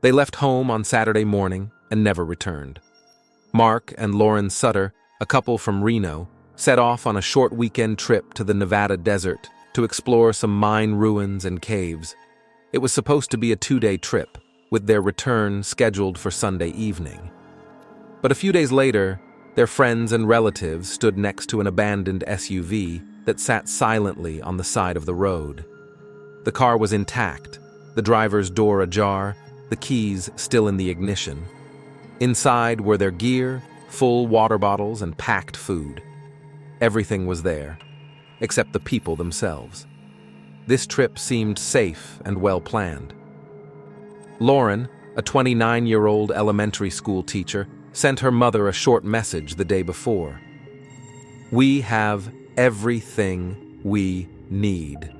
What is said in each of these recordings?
They left home on Saturday morning and never returned. Mark and Lauren Sutter, a couple from Reno, set off on a short weekend trip to the Nevada desert to explore some mine ruins and caves. It was supposed to be a 2-day trip, with their return scheduled for Sunday evening. But a few days later, their friends and relatives stood next to an abandoned SUV that sat silently on the side of the road. The car was intact, the driver's door ajar, the keys still in the ignition. Inside were their gear, full water bottles, and packed food. Everything was there, except the people themselves. This trip seemed safe and well-planned. Lauren, a 29-year-old elementary school teacher, sent her mother a short message the day before. "We have everything we need.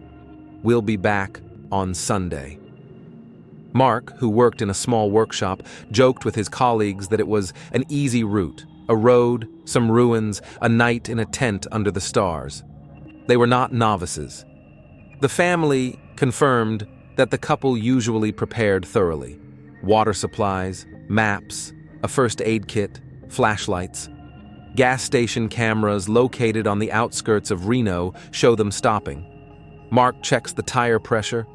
We'll be back on Sunday." Mark, who worked in a small workshop, joked with his colleagues that it was an easy route, a road, some ruins, a night in a tent under the stars. They were not novices. The family confirmed that the couple usually prepared thoroughly. Water supplies, maps, a first aid kit, flashlights. Gas station cameras located on the outskirts of Reno show them stopping. Mark checks the tire pressure.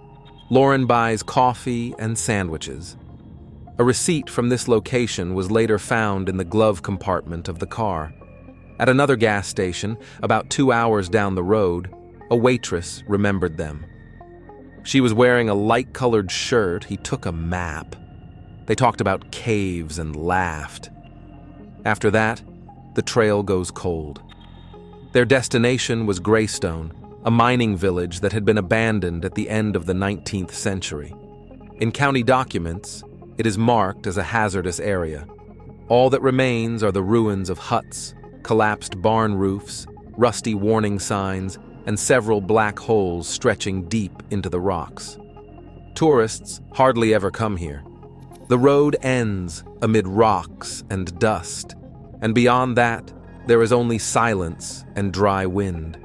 Lauren buys coffee and sandwiches. A receipt from this location was later found in the glove compartment of the car. At another gas station, about 2 hours down the road, a waitress remembered them. She was wearing a light-colored shirt. He took a map. They talked about caves and laughed. After that, the trail goes cold. Their destination was Greystone, a mining village that had been abandoned at the end of the 19th century. In county documents, it is marked as a hazardous area. All that remains are the ruins of huts, collapsed barn roofs, rusty warning signs, and several black holes stretching deep into the rocks. Tourists hardly ever come here. The road ends amid rocks and dust, and beyond that, there is only silence and dry wind.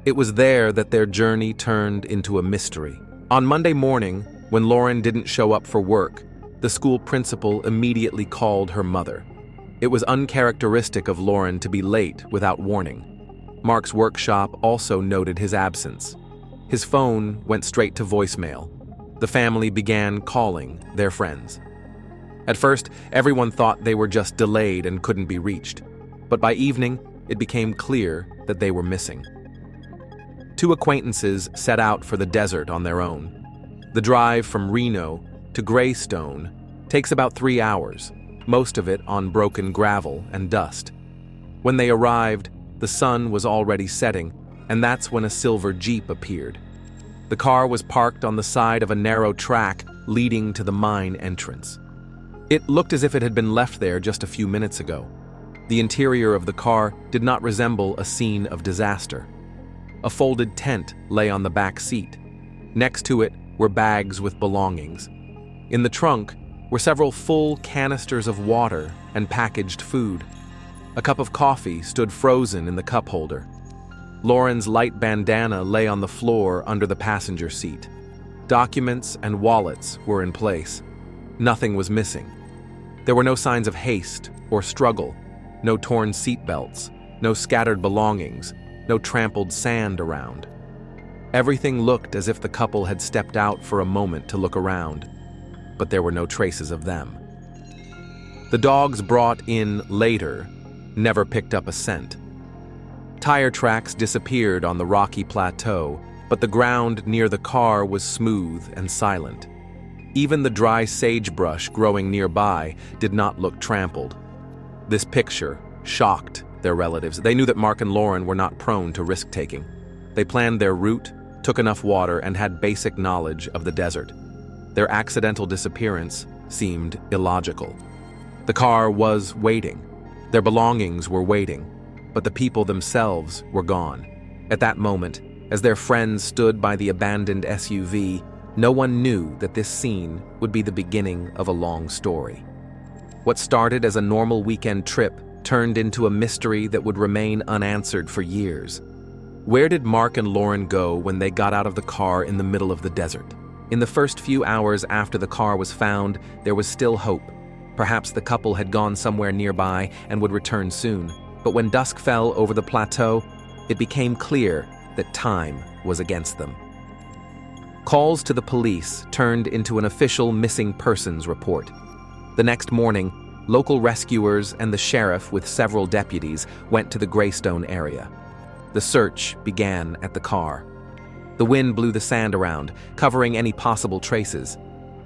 It was there that their journey turned into a mystery. On Monday morning, when Lauren didn't show up for work, the school principal immediately called her mother. It was uncharacteristic of Lauren to be late without warning. Mark's workshop also noted his absence. His phone went straight to voicemail. The family began calling their friends. At first, everyone thought they were just delayed and couldn't be reached. But by evening, it became clear that they were missing. 2 acquaintances set out for the desert on their own. The drive from Reno to Greystone takes about 3 hours, most of it on broken gravel and dust. When they arrived, the sun was already setting, and that's when a silver Jeep appeared. The car was parked on the side of a narrow track leading to the mine entrance. It looked as if it had been left there just a few minutes ago. The interior of the car did not resemble a scene of disaster. A folded tent lay on the back seat. Next to it were bags with belongings. In the trunk were several full canisters of water and packaged food. A cup of coffee stood frozen in the cup holder. Lauren's light bandana lay on the floor under the passenger seat. Documents and wallets were in place. Nothing was missing. There were no signs of haste or struggle, no torn seatbelts, no scattered belongings, no trampled sand around. Everything looked as if the couple had stepped out for a moment to look around, but there were no traces of them. The dogs brought in later never picked up a scent. Tire tracks disappeared on the rocky plateau, but the ground near the car was smooth and silent. Even the dry sagebrush growing nearby did not look trampled. This picture shocked their relatives. They knew that Mark and Lauren were not prone to risk-taking. They planned their route, took enough water, and had basic knowledge of the desert. Their accidental disappearance seemed illogical. The car was waiting. Their belongings were waiting, but the people themselves were gone. At that moment, as their friends stood by the abandoned SUV, no one knew that this scene would be the beginning of a long story. What started as a normal weekend trip turned into a mystery that would remain unanswered for years. Where did Mark and Lauren go when they got out of the car in the middle of the desert? In the first few hours after the car was found, there was still hope. Perhaps the couple had gone somewhere nearby and would return soon. But when dusk fell over the plateau, it became clear that time was against them. Calls to the police turned into an official missing persons report. The next morning, local rescuers and the sheriff with several deputies went to the Greystone area. The search began at the car. The wind blew the sand around, covering any possible traces.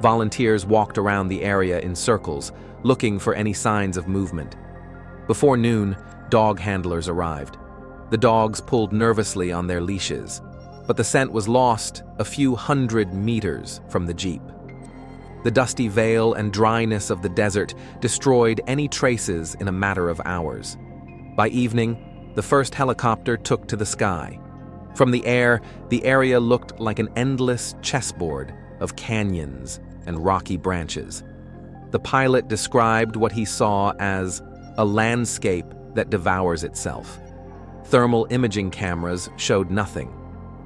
Volunteers walked around the area in circles, looking for any signs of movement. Before noon, dog handlers arrived. The dogs pulled nervously on their leashes, but the scent was lost a few hundred meters from the jeep. The dusty veil and dryness of the desert destroyed any traces in a matter of hours. By evening, the first helicopter took to the sky. From the air, the area looked like an endless chessboard of canyons and rocky branches. The pilot described what he saw as a landscape that devours itself. Thermal imaging cameras showed nothing.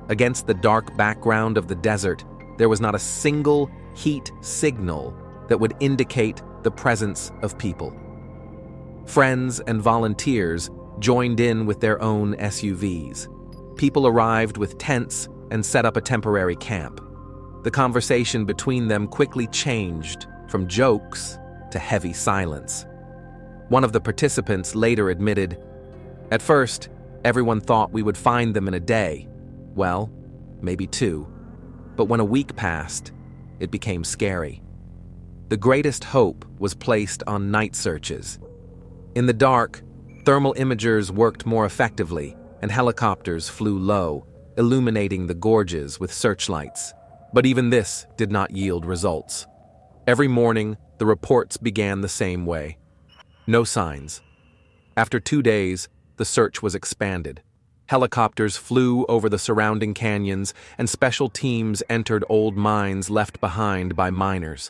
Against the dark background of the desert, there was not a single heat signal that would indicate the presence of people. Friends and volunteers joined in with their own SUVs. People arrived with tents and set up a temporary camp. The conversation between them quickly changed from jokes to heavy silence. One of the participants later admitted, "At first, everyone thought we would find them in a day. Well, maybe 2. But when a week passed, it became scary." The greatest hope was placed on night searches. In the dark, thermal imagers worked more effectively, and helicopters flew low, illuminating the gorges with searchlights. But even this did not yield results. Every morning, the reports began the same way. No signs. After 2 days, the search was expanded. Helicopters flew over the surrounding canyons, and special teams entered old mines left behind by miners.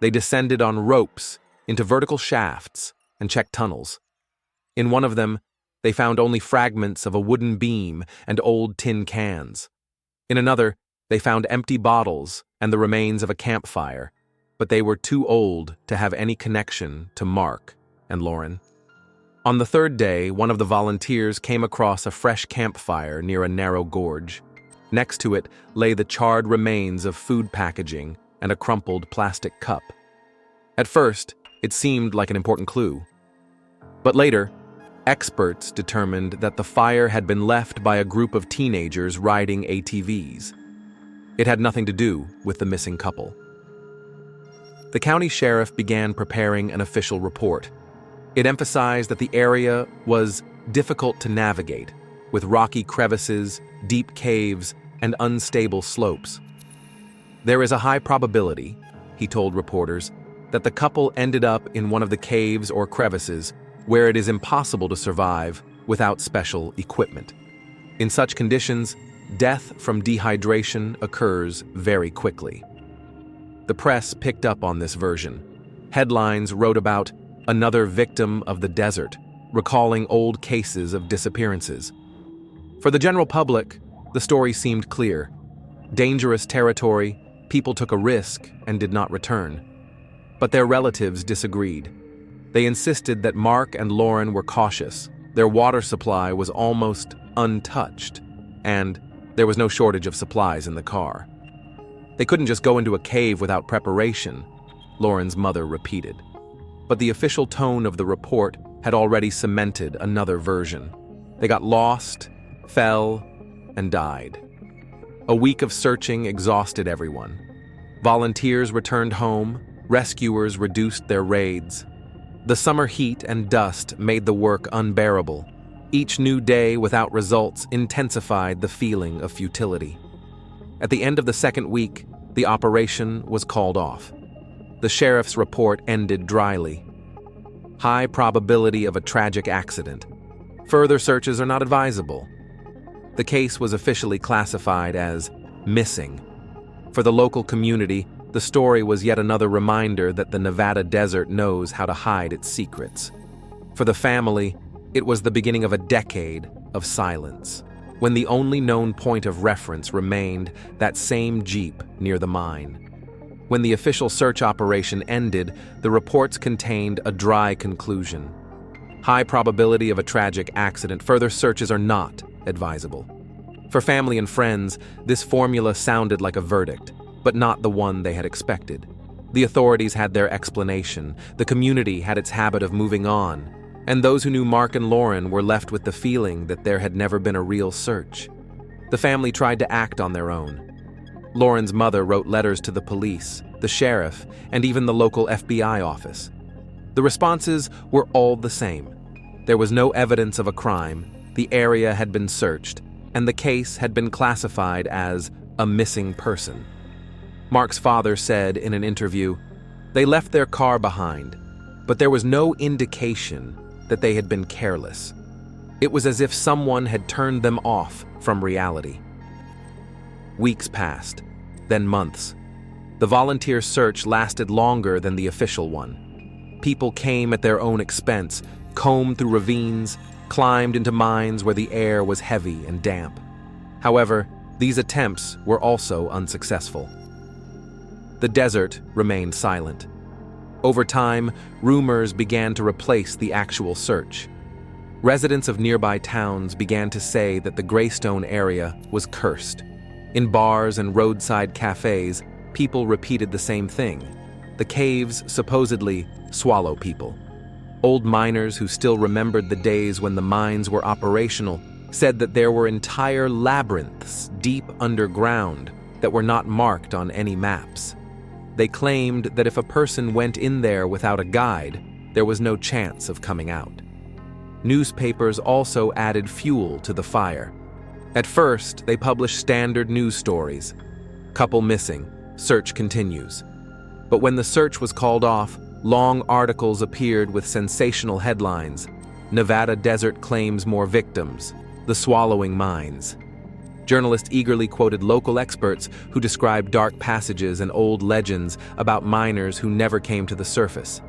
They descended on ropes into vertical shafts and checked tunnels. In one of them, they found only fragments of a wooden beam and old tin cans. In another, they found empty bottles and the remains of a campfire, but they were too old to have any connection to Mark and Lauren. On the 3rd day, one of the volunteers came across a fresh campfire near a narrow gorge. Next to it lay the charred remains of food packaging and a crumpled plastic cup. At first, it seemed like an important clue. But later, experts determined that the fire had been left by a group of teenagers riding ATVs. It had nothing to do with the missing couple. The county sheriff began preparing an official report. It emphasized that the area was difficult to navigate, with rocky crevices, deep caves, and unstable slopes. "There is a high probability," he told reporters, "that the couple ended up in one of the caves or crevices where it is impossible to survive without special equipment. In such conditions, death from dehydration occurs very quickly." The press picked up on this version. Headlines wrote about "another victim of the desert," recalling old cases of disappearances. For the general public, the story seemed clear. Dangerous territory, people took a risk and did not return. But their relatives disagreed. They insisted that Mark and Lauren were cautious, their water supply was almost untouched, and there was no shortage of supplies in the car. "They couldn't just go into a cave without preparation," Lauren's mother repeated. But the official tone of the report had already cemented another version. They got lost, fell, and died. A week of searching exhausted everyone. Volunteers returned home, rescuers reduced their raids. The summer heat and dust made the work unbearable. Each new day without results intensified the feeling of futility. At the end of the 2nd week, the operation was called off. The sheriff's report ended dryly. "High probability of a tragic accident. Further searches are not advisable." The case was officially classified as missing. For the local community, the story was yet another reminder that the Nevada desert knows how to hide its secrets. For the family, it was the beginning of a decade of silence. when the only known point of reference remained that same Jeep near the mine. When the official search operation ended, the reports contained a dry conclusion. High probability of a tragic accident. Further searches are not advisable. For family and friends, this formula sounded like a verdict, but not the one they had expected. The authorities had their explanation, the community had its habit of moving on, and those who knew Mark and Lauren were left with the feeling that there had never been a real search. The family tried to act on their own. Lauren's mother wrote letters to the police, the sheriff, and even the local FBI office. The responses were all the same. There was no evidence of a crime, the area had been searched, and the case had been classified as a missing person. Mark's father said in an interview, "They left their car behind, but there was no indication that they had been careless. It was as if someone had turned them off from reality." Weeks passed, then months. The volunteer search lasted longer than the official one. People came at their own expense, combed through ravines, climbed into mines where the air was heavy and damp. However, these attempts were also unsuccessful. The desert remained silent. Over time, rumors began to replace the actual search. Residents of nearby towns began to say that the Greystone area was cursed. In bars and roadside cafes, people repeated the same thing. The caves supposedly swallow people. Old miners who still remembered the days when the mines were operational said that there were entire labyrinths deep underground that were not marked on any maps. They claimed that if a person went in there without a guide, there was no chance of coming out. Newspapers also added fuel to the fire. At first, they published standard news stories. Couple missing, search continues. But when the search was called off, long articles appeared with sensational headlines. Nevada desert claims more victims, the swallowing mines. Journalists eagerly quoted local experts who described dark passages and old legends about miners who never came to the surface.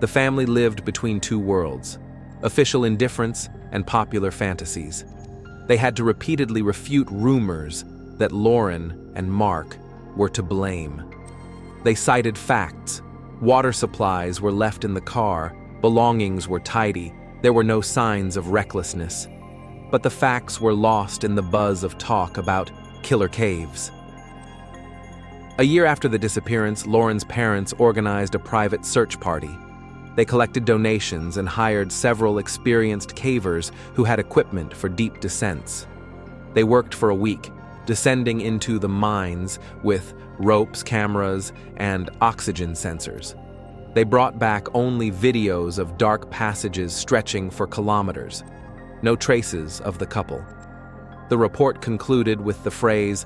The family lived between two worlds, official indifference and popular fantasies. They had to repeatedly refute rumors that Lauren and Mark were to blame. They cited facts. Water supplies were left in the car, belongings were tidy, there were no signs of recklessness. But the facts were lost in the buzz of talk about killer caves. A year after the disappearance, Lauren's parents organized a private search party. They collected donations and hired several experienced cavers who had equipment for deep descents. They worked for a week, descending into the mines with ropes, cameras, and oxygen sensors. They brought back only videos of dark passages stretching for kilometers. No traces of the couple. The report concluded with the phrase,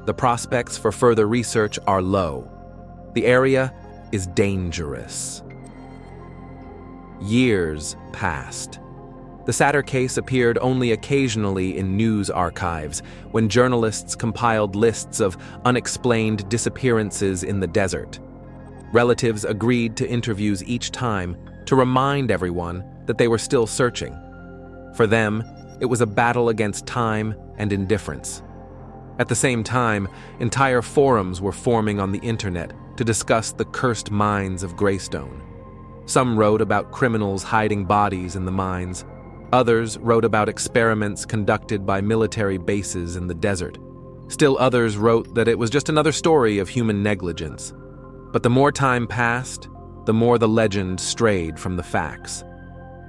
"The prospects for further research are low. The area is dangerous." Years passed. The Satter case appeared only occasionally in news archives when journalists compiled lists of unexplained disappearances in the desert. Relatives agreed to interviews each time to remind everyone that they were still searching. For them, it was a battle against time and indifference. At the same time, entire forums were forming on the internet to discuss the cursed mines of Greystone. Some wrote about criminals hiding bodies in the mines. Others wrote about experiments conducted by military bases in the desert. Still others wrote that it was just another story of human negligence. But the more time passed, the more the legend strayed from the facts.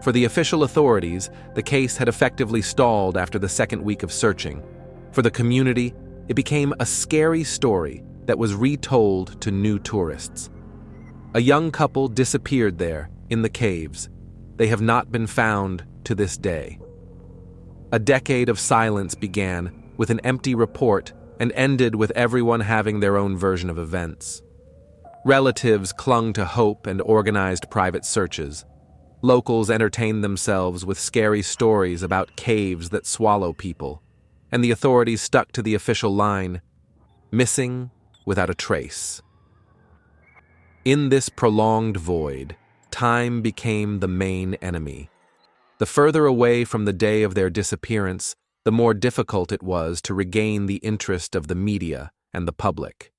For the official authorities, the case had effectively stalled after the second week of searching. For the community, it became a scary story that was retold to new tourists. A young couple disappeared there, in the caves. They have not been found to this day. A decade of silence began with an empty report and ended with everyone having their own version of events. Relatives clung to hope and organized private searches. Locals entertained themselves with scary stories about caves that swallow people, and the authorities stuck to the official line, missing without a trace. In this prolonged void, time became the main enemy. The further away from the day of their disappearance, the more difficult it was to regain the interest of the media and the public.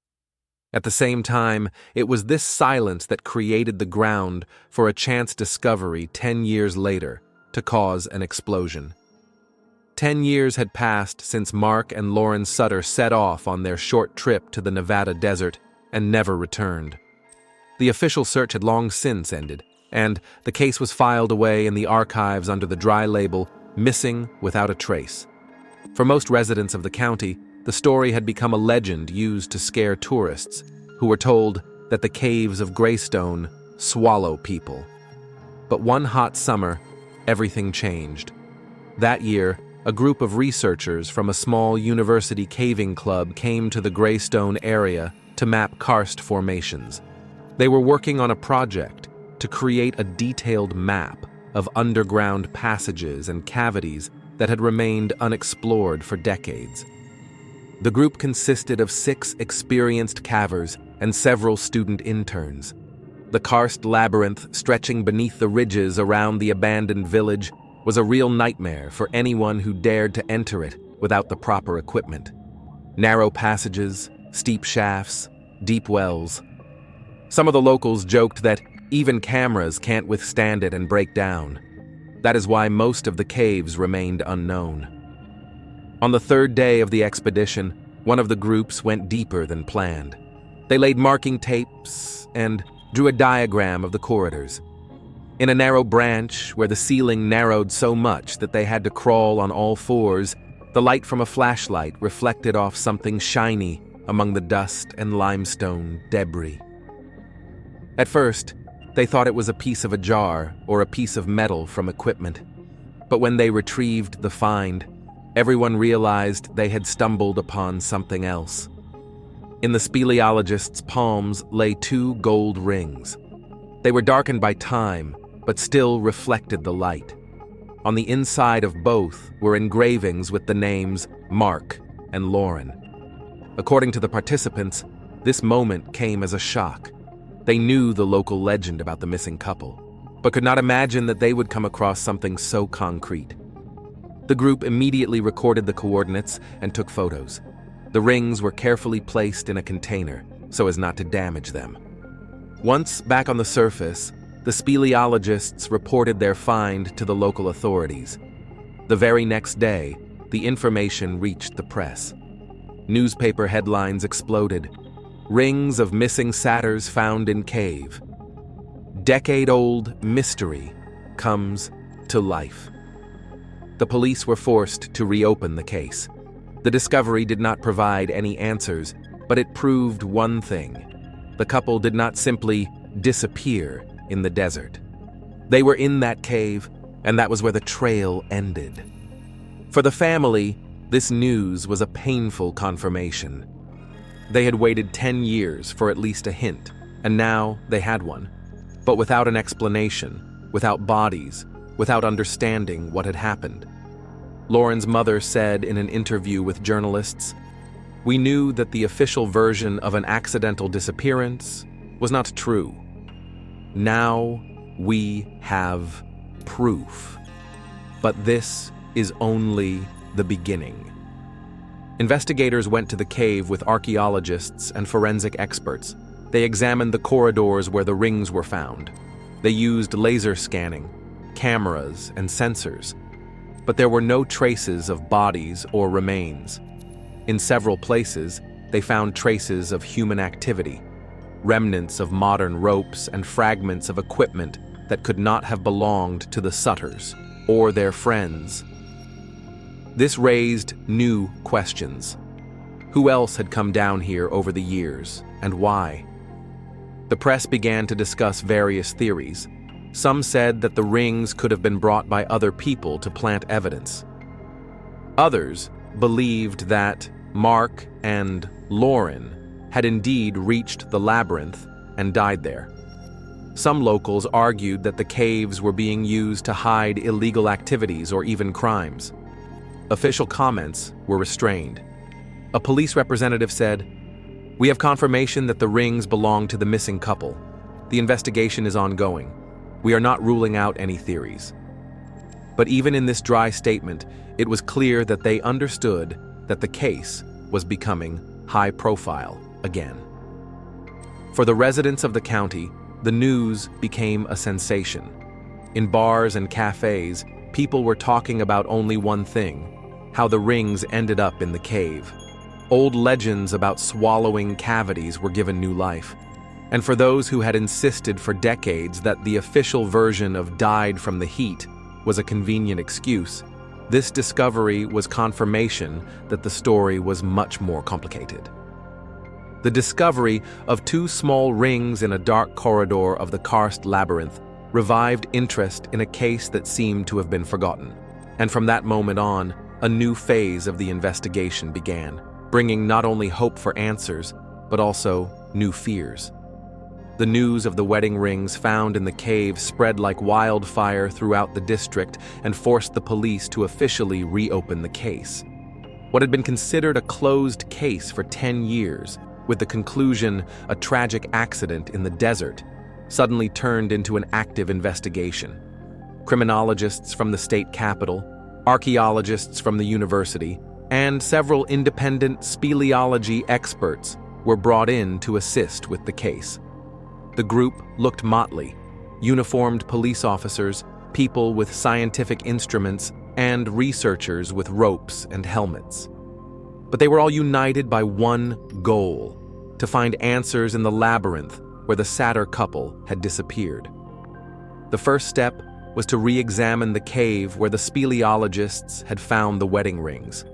At the same time, it was this silence that created the ground for a chance discovery 10 years later to cause an explosion. 10 years had passed since Mark and Lauren Sutter set off on their short trip to the Nevada desert and never returned. The official search had long since ended, and the case was filed away in the archives under the dry label, "Missing Without a Trace." For most residents of the county, the story had become a legend used to scare tourists, who were told that the caves of Greystone swallow people. But one hot summer, everything changed. That year, a group of researchers from a small university caving club came to the Greystone area to map karst formations. They were working on a project to create a detailed map of underground passages and cavities that had remained unexplored for decades. The group consisted of 6 experienced cavers and several student interns. The karst labyrinth stretching beneath the ridges around the abandoned village was a real nightmare for anyone who dared to enter it without the proper equipment. Narrow passages, steep shafts, deep wells. Some of the locals joked that even cameras can't withstand it and break down. That is why most of the caves remained unknown. On the 3rd day of the expedition, one of the groups went deeper than planned. They laid marking tapes and drew a diagram of the corridors. In a narrow branch where the ceiling narrowed so much that they had to crawl on all fours, the light from a flashlight reflected off something shiny among the dust and limestone debris. At first, they thought it was a piece of a jar or a piece of metal from equipment. But when they retrieved the find, everyone realized they had stumbled upon something else. In the speleologist's palms lay 2 gold rings. They were darkened by time, but still reflected the light. On the inside of both were engravings with the names Mark and Lauren. According to the participants, this moment came as a shock. They knew the local legend about the missing couple, but could not imagine that they would come across something so concrete. The group immediately recorded the coordinates and took photos. The rings were carefully placed in a container so as not to damage them. Once back on the surface, the speleologists reported their find to the local authorities. The very next day, the information reached the press. Newspaper headlines exploded. Rings of missing satyrs found in cave. Decade-old mystery comes to life. The police were forced to reopen the case. The discovery did not provide any answers, but it proved one thing. The couple did not simply disappear in the desert. They were in that cave, and that was where the trail ended. For the family, this news was a painful confirmation. They had waited 10 years for at least a hint, and now they had one. But without an explanation, without bodies, without understanding what had happened. Lauren's mother said in an interview with journalists, "We knew that the official version of an accidental disappearance was not true. Now we have proof. But this is only the beginning." Investigators went to the cave with archaeologists and forensic experts. They examined the corridors where the rings were found. They used laser scanning, cameras, and sensors. But there were no traces of bodies or remains. In several places, they found traces of human activity, remnants of modern ropes and fragments of equipment that could not have belonged to the Sutters or their friends. This raised new questions. Who else had come down here over the years, and why? The press began to discuss various theories. Some said that the rings could have been brought by other people to plant evidence. Others believed that Mark and Lauren had indeed reached the labyrinth and died there. Some locals argued that the caves were being used to hide illegal activities or even crimes. Official comments were restrained. A police representative said, "We have confirmation that the rings belong to the missing couple. The investigation is ongoing. We are not ruling out any theories." But even in this dry statement, it was clear that they understood that the case was becoming high profile again. For the residents of the county, the news became a sensation. In bars and cafes, people were talking about only one thing: how the rings ended up in the cave. Old legends about swallowing cavities were given new life. And for those who had insisted for decades that the official version of died from the heat was a convenient excuse, this discovery was confirmation that the story was much more complicated. The discovery of two small rings in a dark corridor of the karst labyrinth revived interest in a case that seemed to have been forgotten. And from that moment on, a new phase of the investigation began, bringing not only hope for answers, but also new fears. The news of the wedding rings found in the cave spread like wildfire throughout the district and forced the police to officially reopen the case. What had been considered a closed case for 10 years, with the conclusion a tragic accident in the desert, suddenly turned into an active investigation. Criminologists from the state capitol, archaeologists from the university, and several independent speleology experts were brought in to assist with the case. The group looked motley: uniformed police officers, people with scientific instruments, and researchers with ropes and helmets. But they were all united by one goal: to find answers in the labyrinth where the satyr couple had disappeared. The first step was to re-examine the cave where the speleologists had found the wedding rings.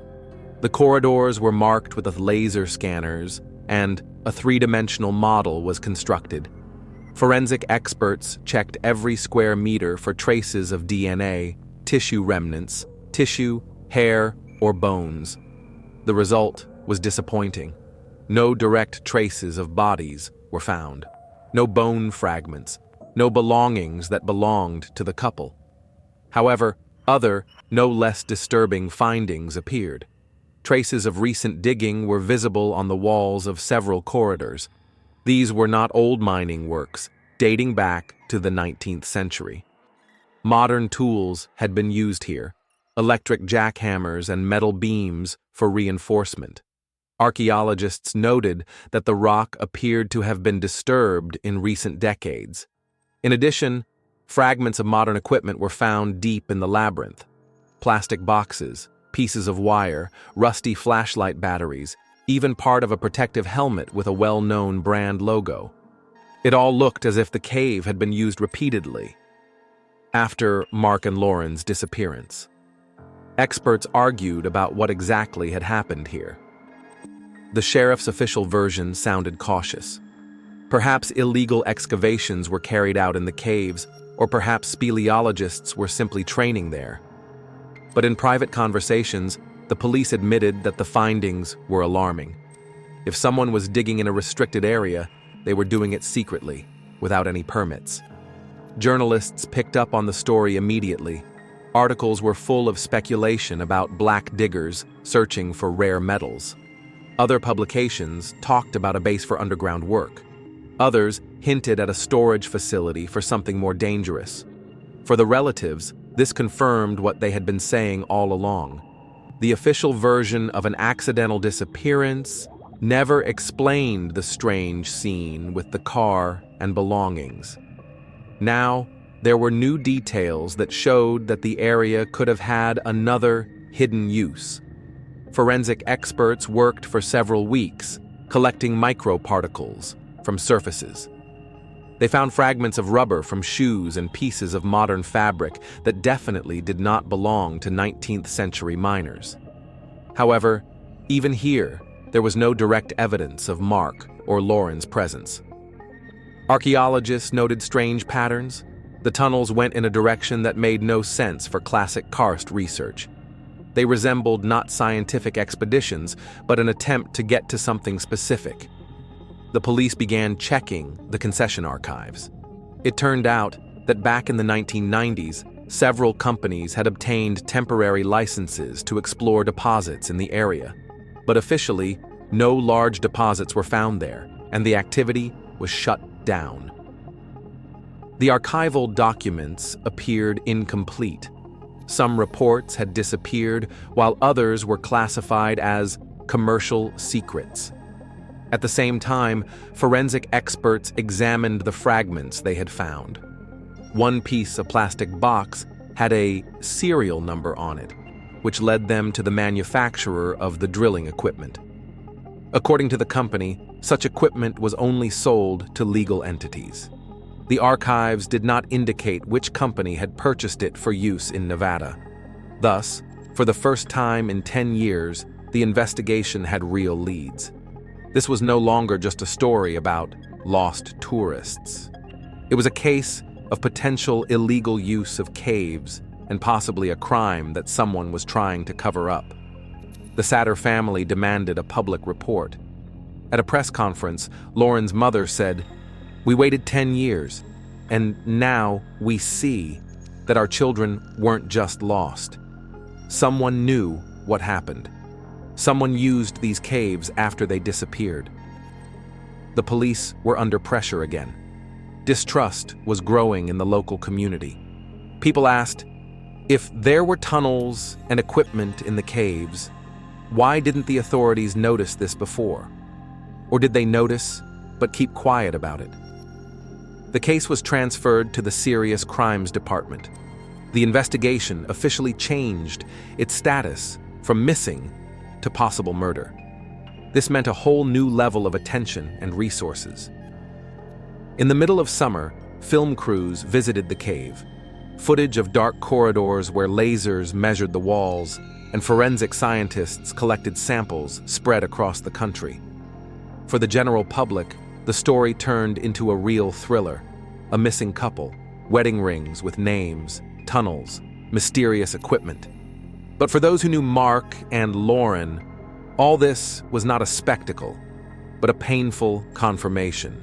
The corridors were marked with laser scanners, and a three-dimensional model was constructed. Forensic experts checked every square meter for traces of DNA, tissue remnants, tissue, hair, or bones. The result was disappointing. No direct traces of bodies were found. No bone fragments, no belongings that belonged to the couple. However, other, no less disturbing findings appeared. Traces of recent digging were visible on the walls of several corridors. These were not old mining works, dating back to the 19th century. Modern tools had been used here: electric jackhammers and metal beams for reinforcement. Archaeologists noted that the rock appeared to have been disturbed in recent decades. In addition, fragments of modern equipment were found deep in the labyrinth: plastic boxes, pieces of wire, rusty flashlight batteries, even part of a protective helmet with a well-known brand logo. It all looked as if the cave had been used repeatedly. After Mark and Lauren's disappearance, experts argued about what exactly had happened here. The sheriff's official version sounded cautious. Perhaps illegal excavations were carried out in the caves, or perhaps speleologists were simply training there. But in private conversations, the police admitted that the findings were alarming. If someone was digging in a restricted area, they were doing it secretly, without any permits. Journalists picked up on the story immediately. Articles were full of speculation about black diggers searching for rare metals. Other publications talked about a base for underground work. Others hinted at a storage facility for something more dangerous. For the relatives, this confirmed what they had been saying all along. The official version of an accidental disappearance never explained the strange scene with the car and belongings. Now, there were new details that showed that the area could have had another hidden use. Forensic experts worked for several weeks, collecting microparticles from surfaces. They found fragments of rubber from shoes and pieces of modern fabric that definitely did not belong to 19th century miners. However, even here, there was no direct evidence of Mark or Lauren's presence. Archaeologists noted strange patterns. The tunnels went in a direction that made no sense for classic karst research. They resembled not scientific expeditions, but an attempt to get to something specific. The police began checking the concession archives. It turned out that back in the 1990s, several companies had obtained temporary licenses to explore deposits in the area. But officially, no large deposits were found there, and the activity was shut down. The archival documents appeared incomplete. Some reports had disappeared, while others were classified as commercial secrets. At the same time, forensic experts examined the fragments they had found. One piece of plastic box had a serial number on it, which led them to the manufacturer of the drilling equipment. According to the company, such equipment was only sold to legal entities. The archives did not indicate which company had purchased it for use in Nevada. Thus, for the first time in 10 years, the investigation had real leads. This was no longer just a story about lost tourists. It was a case of potential illegal use of caves and possibly a crime that someone was trying to cover up. The Satter family demanded a public report. At a press conference, Lauren's mother said, "We waited 10 years, and now we see that our children weren't just lost. Someone knew what happened. Someone used these caves after they disappeared." The police were under pressure again. Distrust was growing in the local community. People asked, if there were tunnels and equipment in the caves, why didn't the authorities notice this before? Or did they notice but keep quiet about it? The case was transferred to the Serious Crimes Department. The investigation officially changed its status from missing to possible murder. This meant a whole new level of attention and resources. In the middle of summer, film crews visited the cave. Footage of dark corridors where lasers measured the walls, and forensic scientists collected samples spread across the country. For the general public, the story turned into a real thriller. A missing couple, wedding rings with names, tunnels, mysterious equipment. But for those who knew Mark and Lauren, all this was not a spectacle, but a painful confirmation.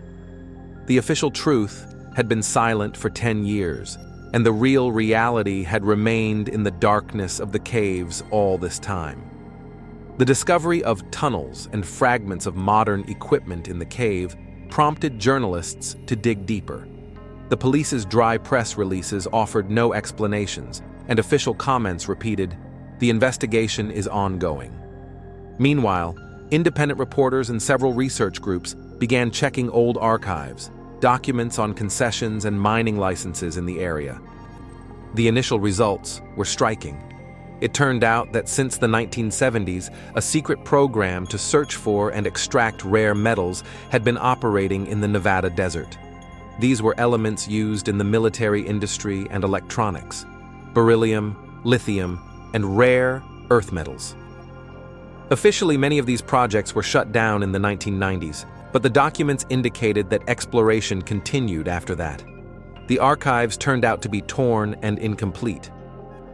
The official truth had been silent for 10 years, and the real reality had remained in the darkness of the caves all this time. The discovery of tunnels and fragments of modern equipment in the cave prompted journalists to dig deeper. The police's dry press releases offered no explanations, and official comments repeated, "The investigation is ongoing." Meanwhile, independent reporters and several research groups began checking old archives, documents on concessions and mining licenses in the area. The initial results were striking. It turned out that since the 1970s, a secret program to search for and extract rare metals had been operating in the Nevada desert. These were elements used in the military industry and electronics: beryllium, lithium, and rare earth metals. Officially, many of these projects were shut down in the 1990s, but the documents indicated that exploration continued after that. The archives turned out to be torn and incomplete.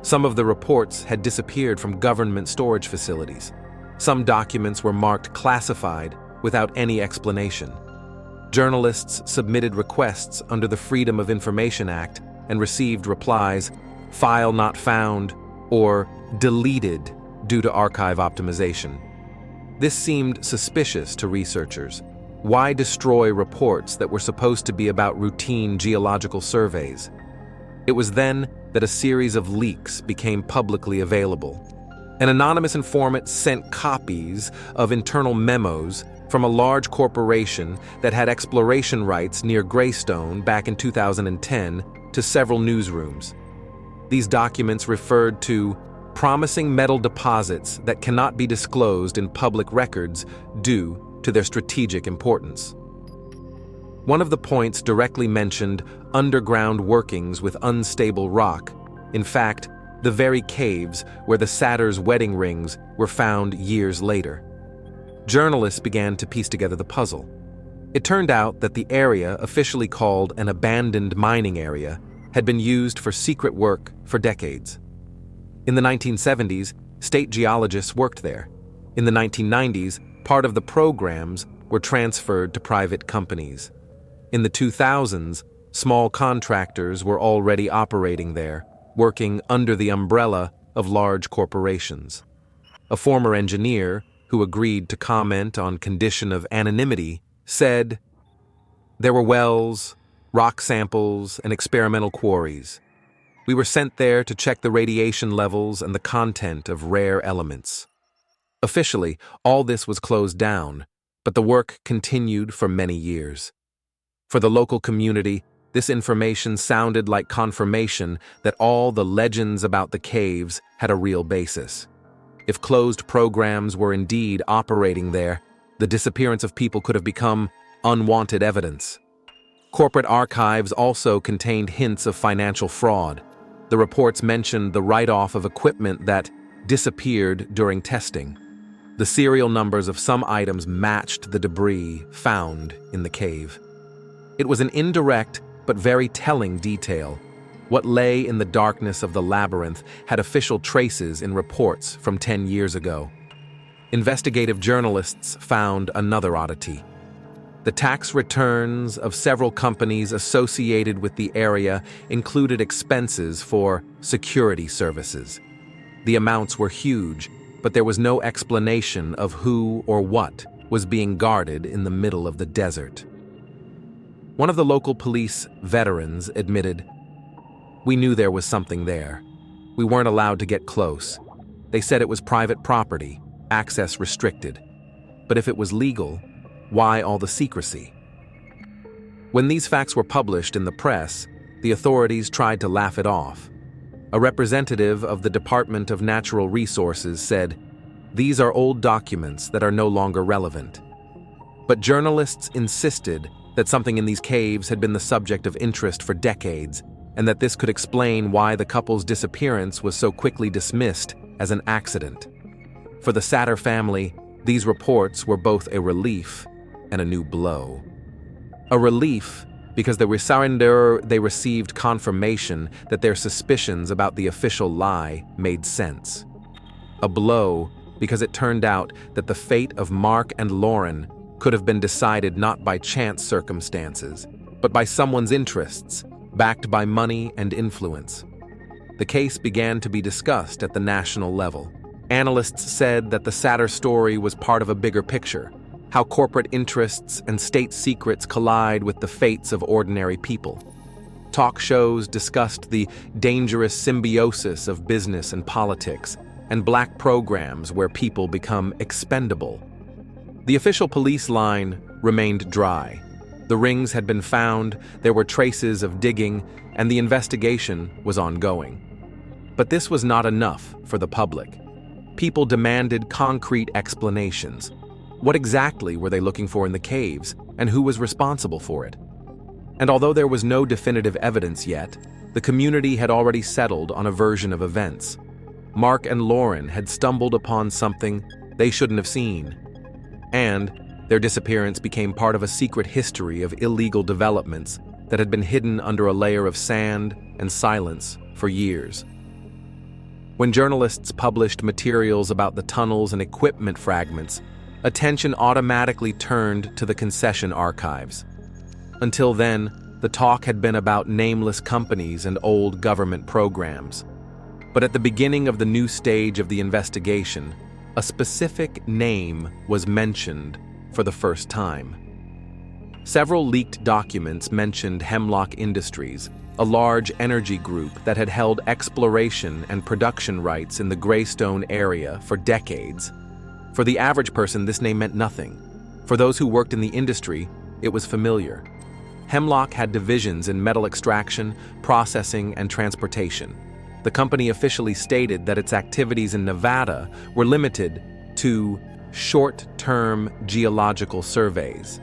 Some of the reports had disappeared from government storage facilities. Some documents were marked classified without any explanation. Journalists submitted requests under the Freedom of Information Act and received replies, "File not found," or "deleted due to archive optimization." This seemed suspicious to researchers. Why destroy reports that were supposed to be about routine geological surveys? It was then that a series of leaks became publicly available. An anonymous informant sent copies of internal memos from a large corporation that had exploration rights near Greystone back in 2010 to several newsrooms. These documents referred to promising metal deposits that cannot be disclosed in public records due to their strategic importance. One of the points directly mentioned underground workings with unstable rock, in fact, the very caves where the Satters' wedding rings were found years later. Journalists began to piece together the puzzle. It turned out that the area, officially called an abandoned mining area, had been used for secret work for decades. In the 1970s, state geologists worked there. In the 1990s, part of the programs were transferred to private companies. In the 2000s, small contractors were already operating there, working under the umbrella of large corporations. A former engineer, who agreed to comment on condition of anonymity, said, "There were wells, rock samples, and experimental quarries. We were sent there to check the radiation levels and the content of rare elements. Officially, all this was closed down, but the work continued for many years. For the local community, this information sounded like confirmation that all the legends about the caves had a real basis. If closed programs were indeed operating there, the disappearance of people could have become unwanted evidence. Corporate archives also contained hints of financial fraud. The reports mentioned the write-off of equipment that disappeared during testing. The serial numbers of some items matched the debris found in the cave. It was an indirect but very telling detail. What lay in the darkness of the labyrinth had official traces in reports from 10 years ago. Investigative journalists found another oddity. The tax returns of several companies associated with the area included expenses for security services. The amounts were huge, but there was no explanation of who or what was being guarded in the middle of the desert. One of the local police veterans admitted, "We knew there was something there. We weren't allowed to get close. They said it was private property, access restricted. But if it was legal, why all the secrecy?" When these facts were published in the press, the authorities tried to laugh it off. A representative of the Department of Natural Resources said, "These are old documents that are no longer relevant." But journalists insisted that something in these caves had been the subject of interest for decades, and that this could explain why the couple's disappearance was so quickly dismissed as an accident. For the Satter family, these reports were both a relief and a new blow. A relief because they received confirmation that their suspicions about the official lie made sense. A blow because it turned out that the fate of Mark and Lauren could have been decided not by chance circumstances, but by someone's interests, backed by money and influence. The case began to be discussed at the national level. Analysts said that the Satter story was part of a bigger picture, how corporate interests and state secrets collide with the fates of ordinary people. Talk shows discussed the dangerous symbiosis of business and politics, and black programs where people become expendable. The official police line remained dry. The rings had been found, there were traces of digging, and the investigation was ongoing. But this was not enough for the public. People demanded concrete explanations. What exactly were they looking for in the caves, and who was responsible for it? And although there was no definitive evidence yet, the community had already settled on a version of events. Mark and Lauren had stumbled upon something they shouldn't have seen, and their disappearance became part of a secret history of illegal developments that had been hidden under a layer of sand and silence for years. When journalists published materials about the tunnels and equipment fragments, attention automatically turned to the concession archives. Until then, the talk had been about nameless companies and old government programs. But at the beginning of the new stage of the investigation, a specific name was mentioned for the first time. Several leaked documents mentioned Hemlock Industries, a large energy group that had held exploration and production rights in the Greystone area for decades. For the average person, this name meant nothing. For those who worked in the industry, it was familiar. Hemlock had divisions in metal extraction, processing, and transportation. The company officially stated that its activities in Nevada were limited to short-term geological surveys.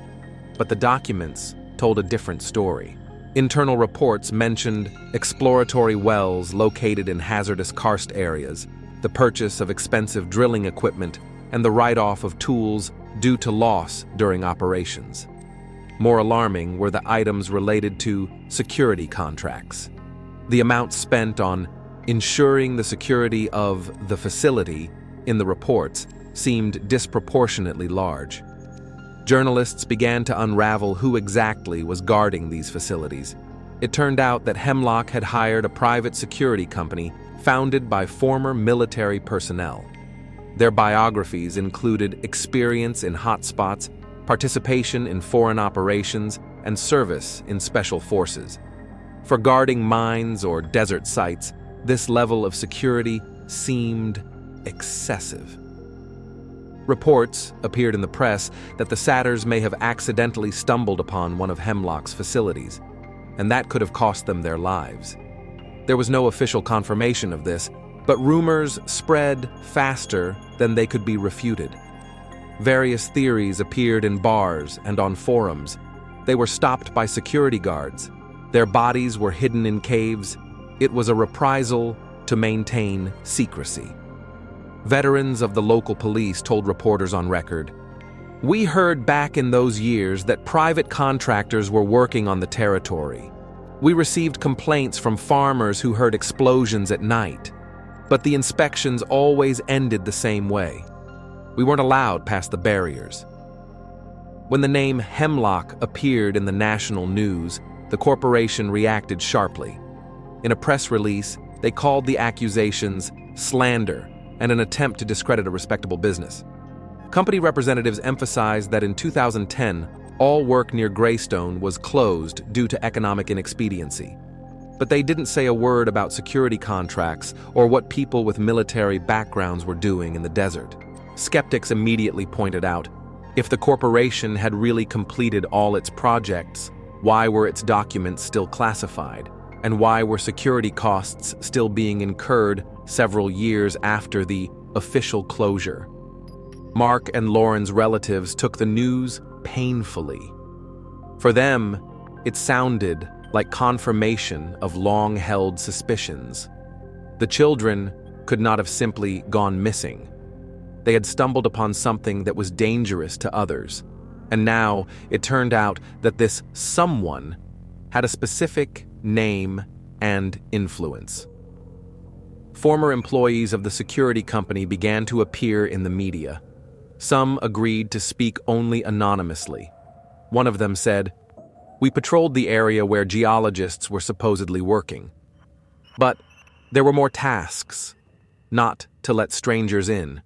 But the documents told a different story. Internal reports mentioned exploratory wells located in hazardous karst areas, the purchase of expensive drilling equipment, and the write-off of tools due to loss during operations. More alarming were the items related to security contracts. The amount spent on ensuring the security of the facility in the reports seemed disproportionately large. Journalists began to unravel who exactly was guarding these facilities. It turned out that Hemlock had hired a private security company founded by former military personnel. Their biographies included experience in hotspots, participation in foreign operations, and service in special forces. For guarding mines or desert sites, this level of security seemed excessive. Reports appeared in the press that the satyrs may have accidentally stumbled upon one of Hemlock's facilities, and that could have cost them their lives. There was no official confirmation of this, but rumors spread faster than they could be refuted. Various theories appeared in bars and on forums. They were stopped by security guards. Their bodies were hidden in caves. It was a reprisal to maintain secrecy. Veterans of the local police told reporters on record, "We heard back in those years that private contractors were working on the territory. We received complaints from farmers who heard explosions at night, but the inspections always ended the same way. We weren't allowed past the barriers." When the name Hemlock appeared in the national news, the corporation reacted sharply. In a press release, they called the accusations slander and an attempt to discredit a respectable business. Company representatives emphasized that in 2010, all work near Greystone was closed due to economic inexpediency. But they didn't say a word about security contracts or what people with military backgrounds were doing in the desert. Skeptics immediately pointed out, if the corporation had really completed all its projects, why were its documents still classified? And why were security costs still being incurred several years after the official closure? Mark and Lauren's relatives took the news painfully. For them, it sounded like confirmation of long-held suspicions. The children could not have simply gone missing. They had stumbled upon something that was dangerous to others, and now it turned out that this someone had a specific name and influence. Former employees of the security company began to appear in the media. Some agreed to speak only anonymously. One of them said, "We patrolled the area where geologists were supposedly working. But there were more tasks, not to let strangers in.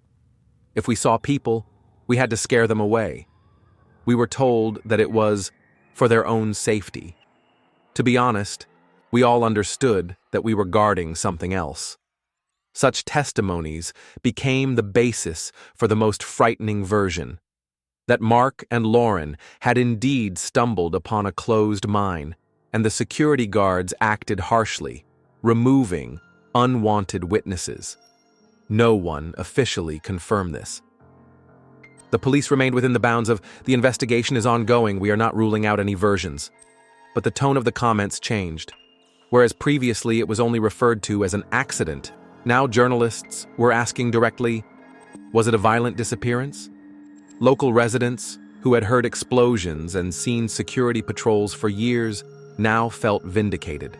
If we saw people, we had to scare them away. We were told that it was for their own safety. To be honest, we all understood that we were guarding something else." Such testimonies became the basis for the most frightening version, that Mark and Lauren had indeed stumbled upon a closed mine, and the security guards acted harshly, removing unwanted witnesses. No one officially confirmed this. The police remained within the bounds of, "The investigation is ongoing, we are not ruling out any versions." But the tone of the comments changed. Whereas previously it was only referred to as an accident, now journalists were asking directly, was it a violent disappearance? Local residents, who had heard explosions and seen security patrols for years, now felt vindicated.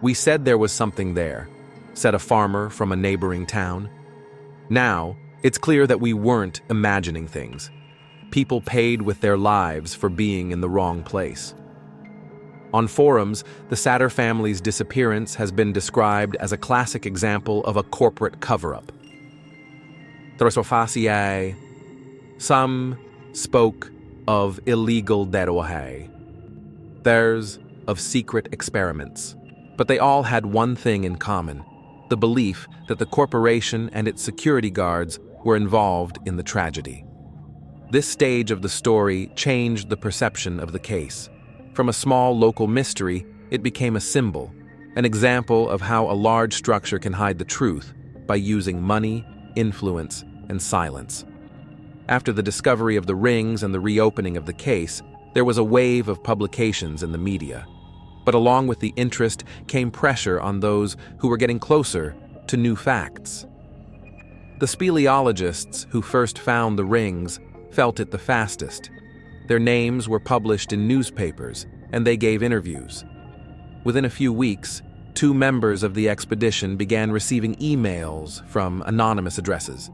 "We said there was something there," said a farmer from a neighboring town. "Now, it's clear that we weren't imagining things. People paid with their lives for being in the wrong place." On forums, the Satter family's disappearance has been described as a classic example of a corporate cover-up. Some spoke of illegal derohe, theirs of secret experiments. But they all had one thing in common, the belief that the corporation and its security guards were involved in the tragedy. This stage of the story changed the perception of the case. From a small local mystery, it became a symbol, an example of how a large structure can hide the truth by using money, influence, and silence. After the discovery of the rings and the reopening of the case, there was a wave of publications in the media. But along with the interest came pressure on those who were getting closer to new facts. The speleologists who first found the rings felt it the fastest. Their names were published in newspapers, and they gave interviews. Within a few weeks, 2 members of the expedition began receiving emails from anonymous addresses.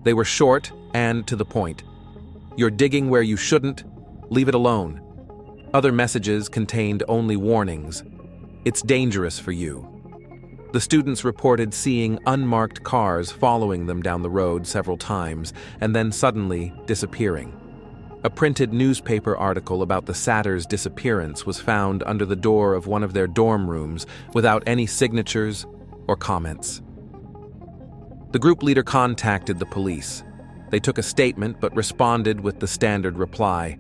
They were short and to the point. "You're digging where you shouldn't, leave it alone." Other messages contained only warnings. "It's dangerous for you." The students reported seeing unmarked cars following them down the road several times and then suddenly disappearing. A printed newspaper article about the Satter's disappearance was found under the door of one of their dorm rooms without any signatures or comments. The group leader contacted the police. They took a statement but responded with the standard reply: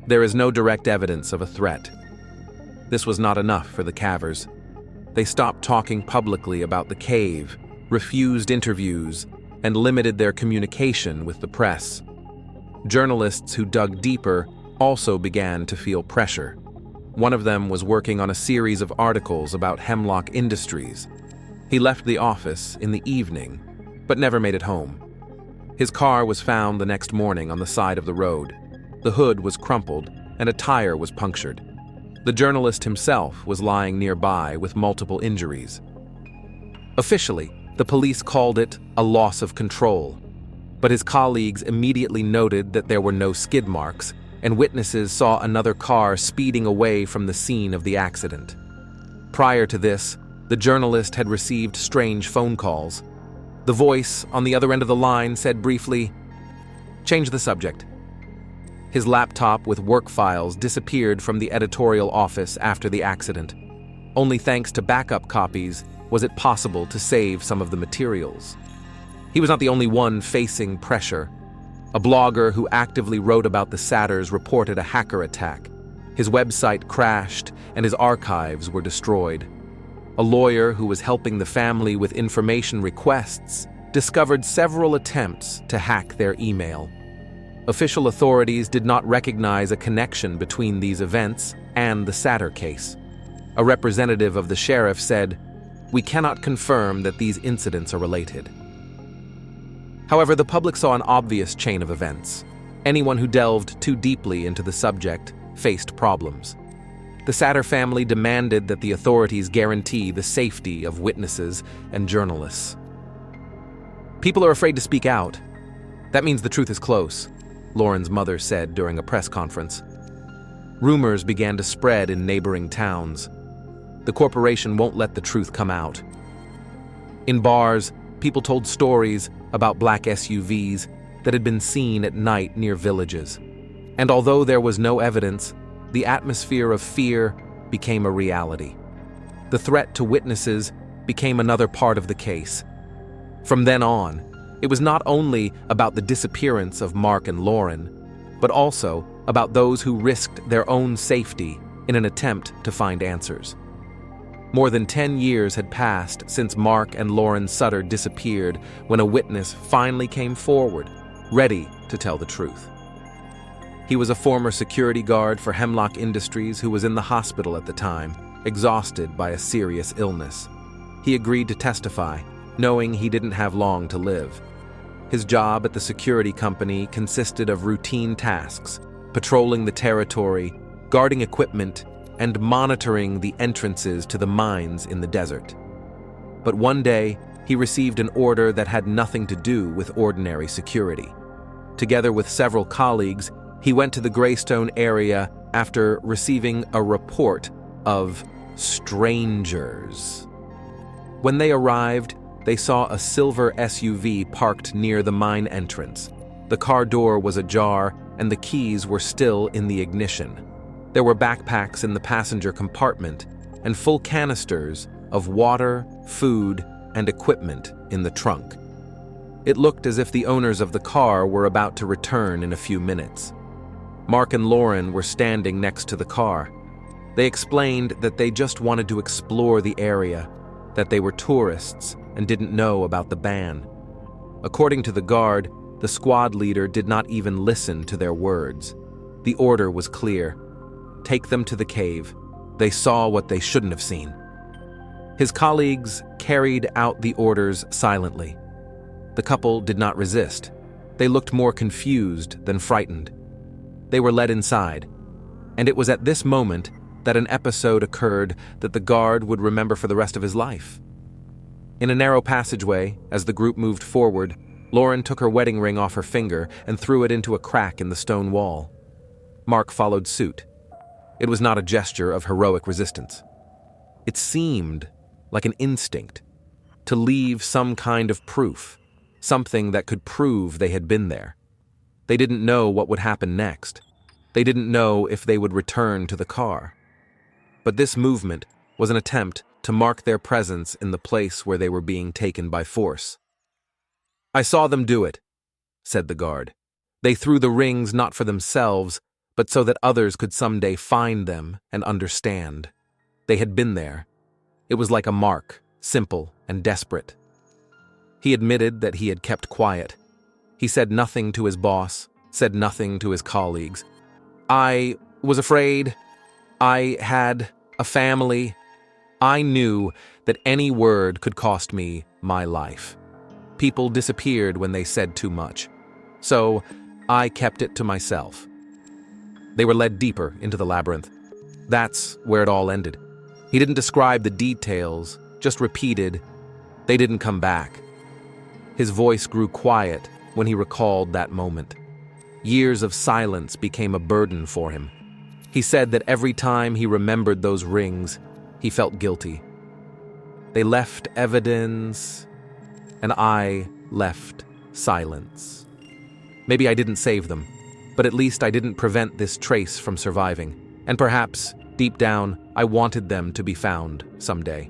"There is no direct evidence of a threat." This was not enough for the Cavers. They stopped talking publicly about the cave, refused interviews, and limited their communication with the press. Journalists who dug deeper also began to feel pressure. One of them was working on a series of articles about Hemlock Industries. He left the office in the evening, but never made it home. His car was found the next morning on the side of the road. The hood was crumpled, and a tire was punctured. The journalist himself was lying nearby with multiple injuries. Officially, the police called it a loss of control, but his colleagues immediately noted that there were no skid marks, and witnesses saw another car speeding away from the scene of the accident. Prior to this, the journalist had received strange phone calls. The voice on the other end of the line said briefly, "Change the subject." His laptop with work files disappeared from the editorial office after the accident. Only thanks to backup copies was it possible to save some of the materials. He was not the only one facing pressure. A blogger who actively wrote about the Satters reported a hacker attack. His website crashed and his archives were destroyed. A lawyer who was helping the family with information requests discovered several attempts to hack their email. Official authorities did not recognize a connection between these events and the Satter case. A representative of the sheriff said, "We cannot confirm that these incidents are related." However, the public saw an obvious chain of events. Anyone who delved too deeply into the subject faced problems. The Satter family demanded that the authorities guarantee the safety of witnesses and journalists. "People are afraid to speak out. That means the truth is close," Lauren's mother said during a press conference. Rumors began to spread in neighboring towns. The corporation won't let the truth come out. In bars, people told stories about black SUVs that had been seen at night near villages. And although there was no evidence, the atmosphere of fear became a reality. The threat to witnesses became another part of the case. From then on, it was not only about the disappearance of Mark and Lauren, but also about those who risked their own safety in an attempt to find answers. More than 10 years had passed since Mark and Lauren Sutter disappeared when a witness finally came forward, ready to tell the truth. He was a former security guard for Hemlock Industries who was in the hospital at the time, exhausted by a serious illness. He agreed to testify, knowing he didn't have long to live. His job at the security company consisted of routine tasks, patrolling the territory, guarding equipment, and monitoring the entrances to the mines in the desert. But one day, he received an order that had nothing to do with ordinary security. Together with several colleagues, he went to the Greystone area after receiving a report of strangers. When they arrived, they saw a silver SUV parked near the mine entrance. The car door was ajar and the keys were still in the ignition. There were backpacks in the passenger compartment and full canisters of water, food, and equipment in the trunk. It looked as if the owners of the car were about to return in a few minutes. Mark and Lauren were standing next to the car. They explained that they just wanted to explore the area, that they were tourists and didn't know about the ban. According to the guard, the squad leader did not even listen to their words. The order was clear. Take them to the cave. They saw what they shouldn't have seen. His colleagues carried out the orders silently. The couple did not resist. They looked more confused than frightened. They were led inside, and it was at this moment that an episode occurred that the guard would remember for the rest of his life. In a narrow passageway, as the group moved forward, Lauren took her wedding ring off her finger and threw it into a crack in the stone wall. Mark followed suit. It was not a gesture of heroic resistance. It seemed like an instinct to leave some kind of proof, something that could prove they had been there. They didn't know what would happen next. They didn't know if they would return to the car. But this movement was an attempt to mark their presence in the place where they were being taken by force. "I saw them do it," said the guard. "They threw the rings not for themselves, but so that others could someday find them and understand. They had been there. It was like a mark, simple and desperate." He admitted that he had kept quiet. He said nothing to his boss, said nothing to his colleagues. "I was afraid. I had a family. I knew that any word could cost me my life. People disappeared when they said too much. So I kept it to myself." They were led deeper into the labyrinth. That's where it all ended. He didn't describe the details, just repeated, "They didn't come back." His voice grew quiet when he recalled that moment. Years of silence became a burden for him. He said that every time he remembered those rings, he felt guilty. "They left evidence, and I left silence. Maybe I didn't save them, but at least I didn't prevent this trace from surviving. And perhaps, deep down, I wanted them to be found someday."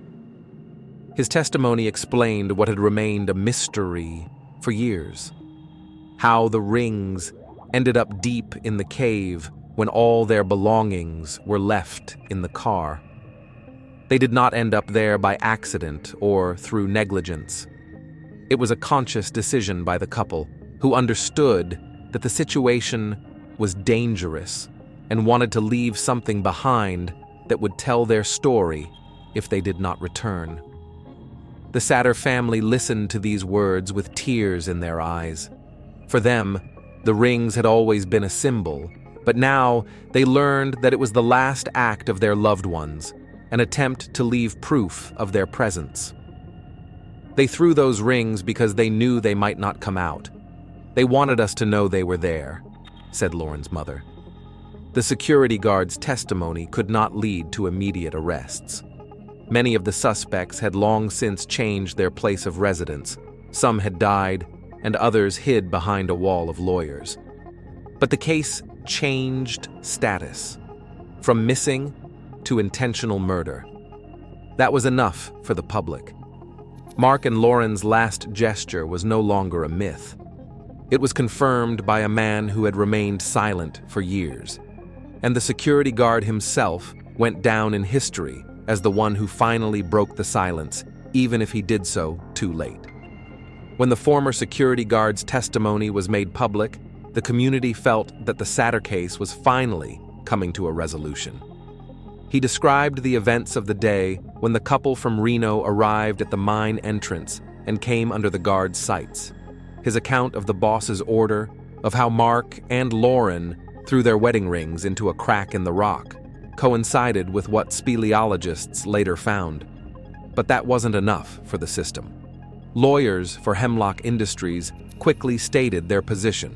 His testimony explained what had remained a mystery for years. How the rings ended up deep in the cave when all their belongings were left in the car. They did not end up there by accident or through negligence. It was a conscious decision by the couple, who understood that the situation was dangerous and wanted to leave something behind that would tell their story if they did not return. The Satter family listened to these words with tears in their eyes. For them, the rings had always been a symbol, but now they learned that it was the last act of their loved ones, an attempt to leave proof of their presence. "They threw those rings because they knew they might not come out. They wanted us to know they were there," said Lauren's mother. The security guard's testimony could not lead to immediate arrests. Many of the suspects had long since changed their place of residence. Some had died, and others hid behind a wall of lawyers. But the case changed status, from missing to intentional murder. That was enough for the public. Mark and Lauren's last gesture was no longer a myth. It was confirmed by a man who had remained silent for years. And the security guard himself went down in history as the one who finally broke the silence, even if he did so too late. When the former security guard's testimony was made public, the community felt that the Satter case was finally coming to a resolution. He described the events of the day when the couple from Reno arrived at the mine entrance and came under the guard's sights. His account of the boss's order, of how Mark and Lauren threw their wedding rings into a crack in the rock, coincided with what speleologists later found. But that wasn't enough for the system. Lawyers for Hemlock Industries quickly stated their position.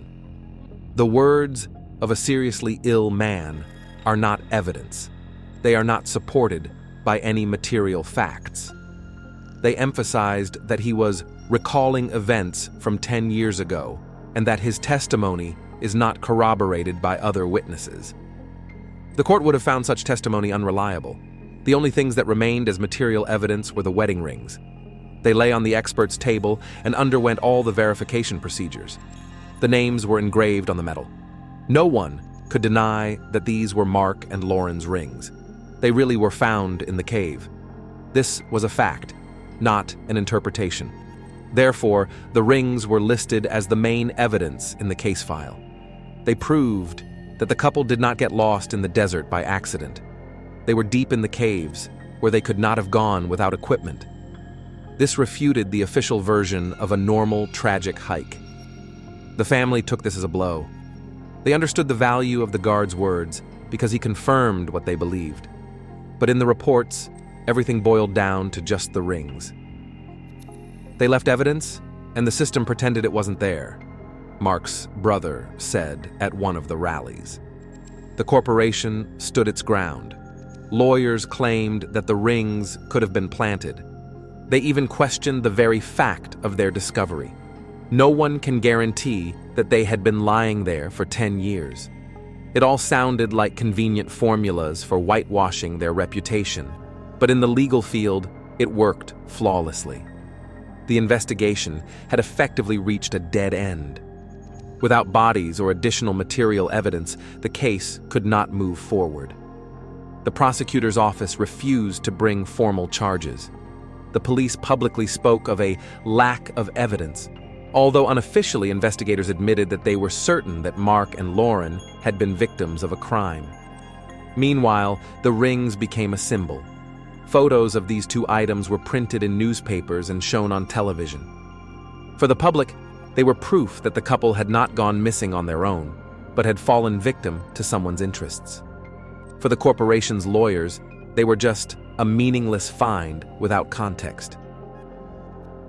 The words of a seriously ill man are not evidence. They are not supported by any material facts. They emphasized that he was recalling events from 10 years ago and that his testimony is not corroborated by other witnesses. The court would have found such testimony unreliable. The only things that remained as material evidence were the wedding rings. They lay on the expert's table and underwent all the verification procedures. The names were engraved on the metal. No one could deny that these were Mark and Lauren's rings. They really were found in the cave. This was a fact, not an interpretation. Therefore, the rings were listed as the main evidence in the case file. They proved that the couple did not get lost in the desert by accident. They were deep in the caves, where they could not have gone without equipment. This refuted the official version of a normal, tragic hike. The family took this as a blow. They understood the value of the guard's words because he confirmed what they believed. But in the reports, everything boiled down to just the rings. They left evidence, and the system pretended it wasn't there, Mark's brother said at one of the rallies. The corporation stood its ground. Lawyers claimed that the rings could have been planted. They even questioned the very fact of their discovery. No one can guarantee that they had been lying there for 10 years. It all sounded like convenient formulas for whitewashing their reputation, but in the legal field, it worked flawlessly. The investigation had effectively reached a dead end. Without bodies or additional material evidence, the case could not move forward. The prosecutor's office refused to bring formal charges. The police publicly spoke of a lack of evidence, although unofficially investigators admitted that they were certain that Mark and Lauren had been victims of a crime. Meanwhile, the rings became a symbol. Photos of these two items were printed in newspapers and shown on television. For the public, they were proof that the couple had not gone missing on their own, but had fallen victim to someone's interests. For the corporation's lawyers, they were just a meaningless find without context.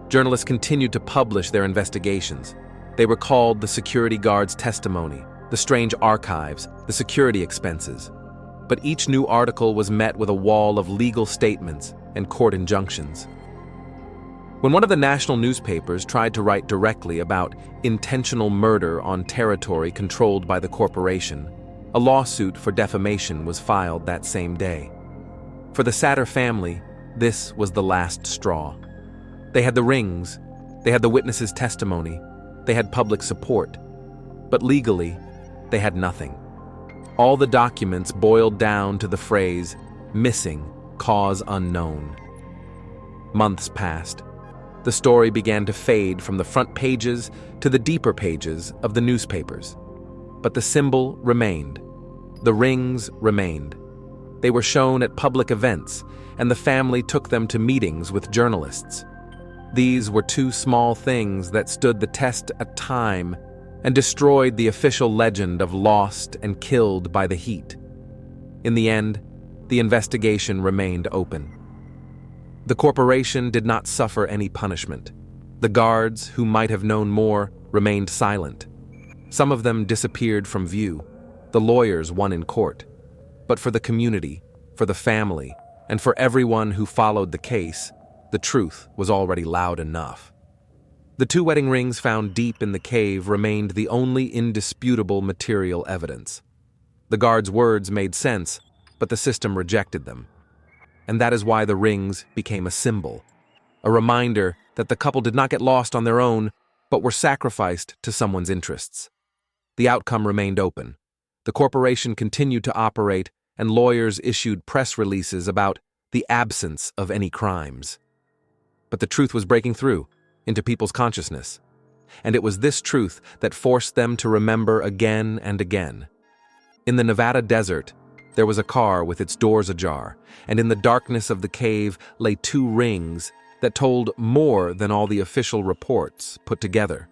Journalists continued to publish their investigations. They recalled the security guard's testimony, the strange archives, the security expenses. But each new article was met with a wall of legal statements and court injunctions. When one of the national newspapers tried to write directly about intentional murder on territory controlled by the corporation, a lawsuit for defamation was filed that same day. For the Satter family, this was the last straw. They had the rings, they had the witnesses' testimony, they had public support, but legally, they had nothing. All the documents boiled down to the phrase, "missing, cause unknown." Months passed. The story began to fade from the front pages to the deeper pages of the newspapers. But the symbol remained. The rings remained. They were shown at public events, and the family took them to meetings with journalists. These were two small things that stood the test of time and destroyed the official legend of lost and killed by the heat. In the end, the investigation remained open. The corporation did not suffer any punishment. The guards, who might have known more, remained silent. Some of them disappeared from view. The lawyers won in court. But for the community, for the family, and for everyone who followed the case, the truth was already loud enough. The two wedding rings found deep in the cave remained the only indisputable material evidence. The guards' words made sense, but the system rejected them. And that is why the rings became a symbol, a reminder that the couple did not get lost on their own, but were sacrificed to someone's interests. The outcome remained open. The corporation continued to operate, and lawyers issued press releases about the absence of any crimes. But the truth was breaking through into people's consciousness, and it was this truth that forced them to remember again and again. In the Nevada desert, there was a car with its doors ajar, and in the darkness of the cave lay two rings that told more than all the official reports put together.